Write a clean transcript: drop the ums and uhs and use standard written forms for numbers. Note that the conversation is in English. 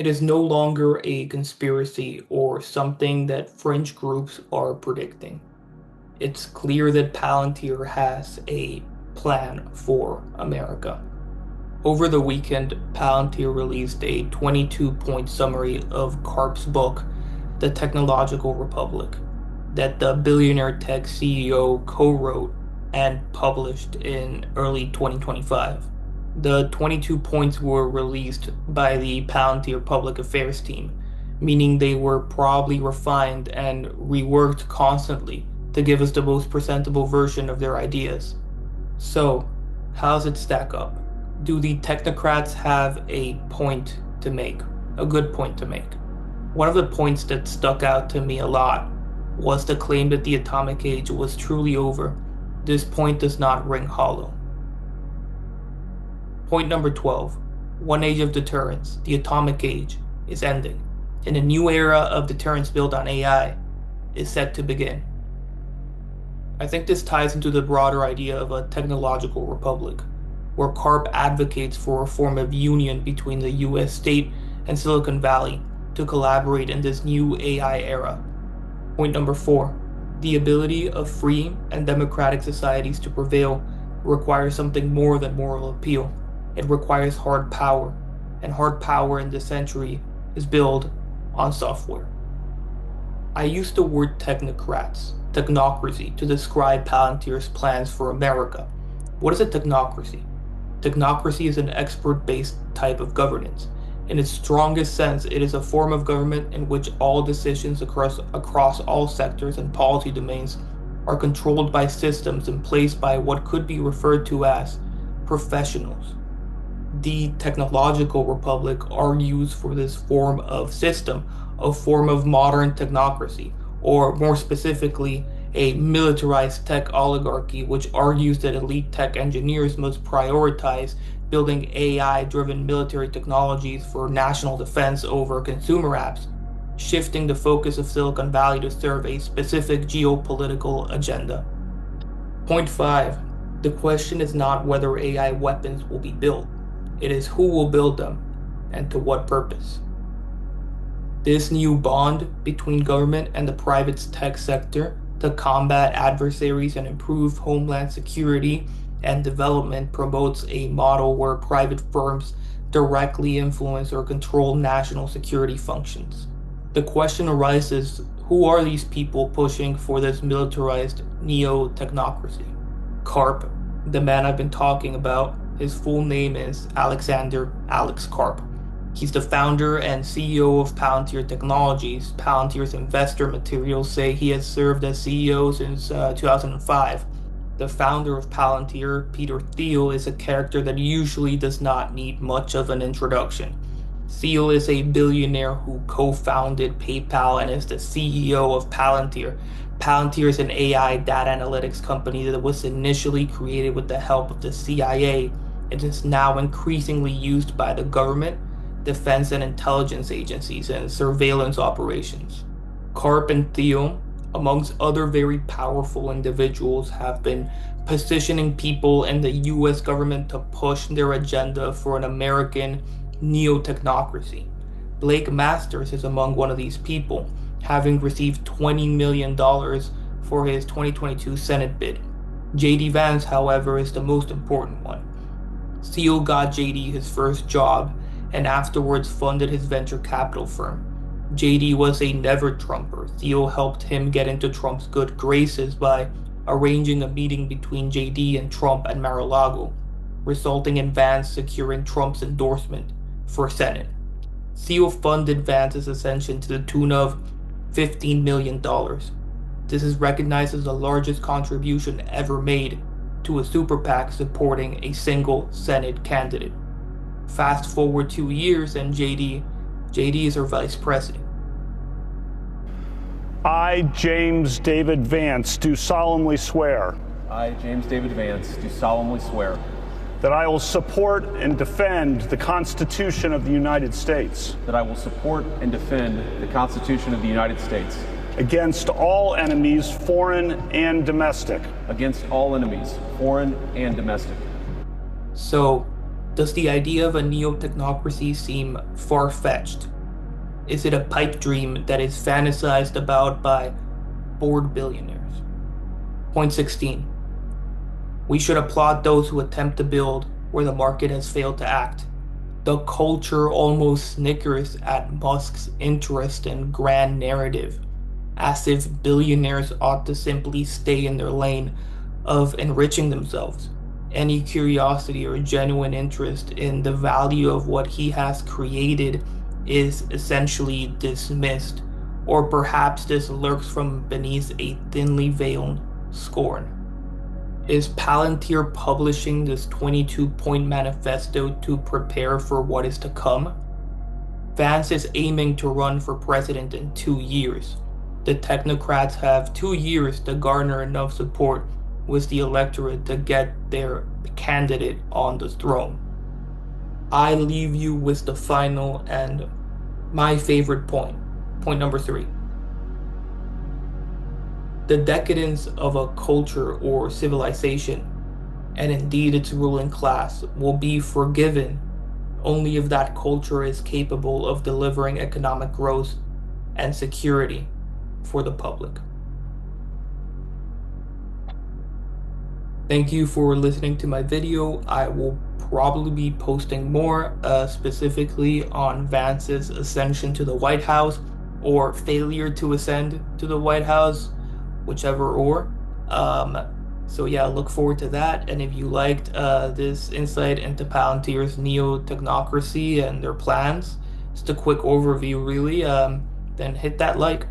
It is no longer a conspiracy or something that fringe groups are predicting. It's clear that Palantir has a plan for America. Over the weekend, Palantir released a 22-point summary of Karp's book, The Technological Republic, that the billionaire tech CEO co-wrote and published in early 2025. The 22 points were released by the Palantir Public Affairs team, meaning they were probably refined and reworked constantly to give us the most presentable version of their ideas. So, how does it stack up? Do the technocrats have a point to make? A good point to make? One of the points that stuck out to me a lot was the claim that the atomic age was truly over. This point does not ring hollow. Point number 12. One age of deterrence, the atomic age, is ending, and a new era of deterrence built on AI is set to begin. I think this ties into the broader idea of a technological republic, where Karp advocates for a form of union between the US state and Silicon Valley to collaborate in this new AI era. Point number 4. The ability of free and democratic societies to prevail requires something more than moral appeal. It requires hard power, and hard power in this century is built on software. I use the word technocracy, to describe Palantir's plans for America. What is a technocracy? Technocracy is an expert-based type of governance. In its strongest sense, it is a form of government in which all decisions across all sectors and policy domains are controlled by systems and placed by what could be referred to as professionals. The technological republic argues for this form of system, a form of modern technocracy, or more specifically, a militarized tech oligarchy, which argues that elite tech engineers must prioritize building AI-driven military technologies for national defense over consumer apps, shifting the focus of Silicon Valley to serve a specific geopolitical agenda. Point 5. The question is not whether AI weapons will be built. It is who will build them, and to what purpose. This new bond between government and the private tech sector to combat adversaries and improve homeland security and development promotes a model where private firms directly influence or control national security functions. The question arises, who are these people pushing for this militarized neo-technocracy? Karp, the man I've been talking about, his full name is Alex Karp. He's the founder and CEO of Palantir Technologies. Palantir's investor materials say he has served as CEO since 2005. The founder of Palantir, Peter Thiel, is a character that usually does not need much of an introduction. Thiel is a billionaire who co-founded PayPal and is the CEO of Palantir. Palantir is an AI data analytics company that was initially created with the help of the CIA and is now increasingly used by the government, defense and intelligence agencies, and surveillance operations. Karp and Thiel, amongst other very powerful individuals, have been positioning people in the US government to push their agenda for an American neo-technocracy. Blake Masters is among one of these people, having received $20 million for his 2022 Senate bid. JD Vance, however, is the most important one. Thiel got JD his first job and afterwards funded his venture capital firm. JD was a never-Trumper. Thiel helped him get into Trump's good graces by arranging a meeting between JD and Trump at Mar-a-Lago, resulting in Vance securing Trump's endorsement for Senate. Thiel funded Vance's ascension to the tune of $15 million. This is recognized as the largest contribution ever made to a super PAC supporting a single Senate candidate. Fast forward 2 years and JD is our vice president. I, James David Vance, do solemnly swear. I, James David Vance, do solemnly swear. That I will support and defend the Constitution of the United States. That I will support and defend the Constitution of the United States. Against all enemies, foreign and domestic. Against all enemies, foreign and domestic. So, Does the idea of a neo-technocracy seem far-fetched? Is it a pipe dream that is fantasized about by bored billionaires? Point 16. We should applaud those who attempt to build where the market has failed to act. The culture almost snickers at Musk's interest in grand narrative, as if billionaires ought to simply stay in their lane of enriching themselves. Any curiosity or genuine interest in the value of what he has created is essentially dismissed, or perhaps this lurks from beneath a thinly veiled scorn. Is Palantir publishing this 22-point manifesto to prepare for what is to come? Vance is aiming to run for president in 2 years. The technocrats have 2 years to garner enough support with the electorate to get their candidate on the throne. I leave you with the final and my favorite point. Point number 3. The decadence of a culture or civilization, and indeed its ruling class, will be forgiven only if that culture is capable of delivering economic growth and security for the public. Thank you for listening to my video. I will probably be posting more, specifically on Vance's ascension to the White House or failure to ascend to the White House, whichever or. So yeah, look forward to that. And if you liked this insight into Palantir's neo-technocracy and their plans, just a quick overview really, then hit that like.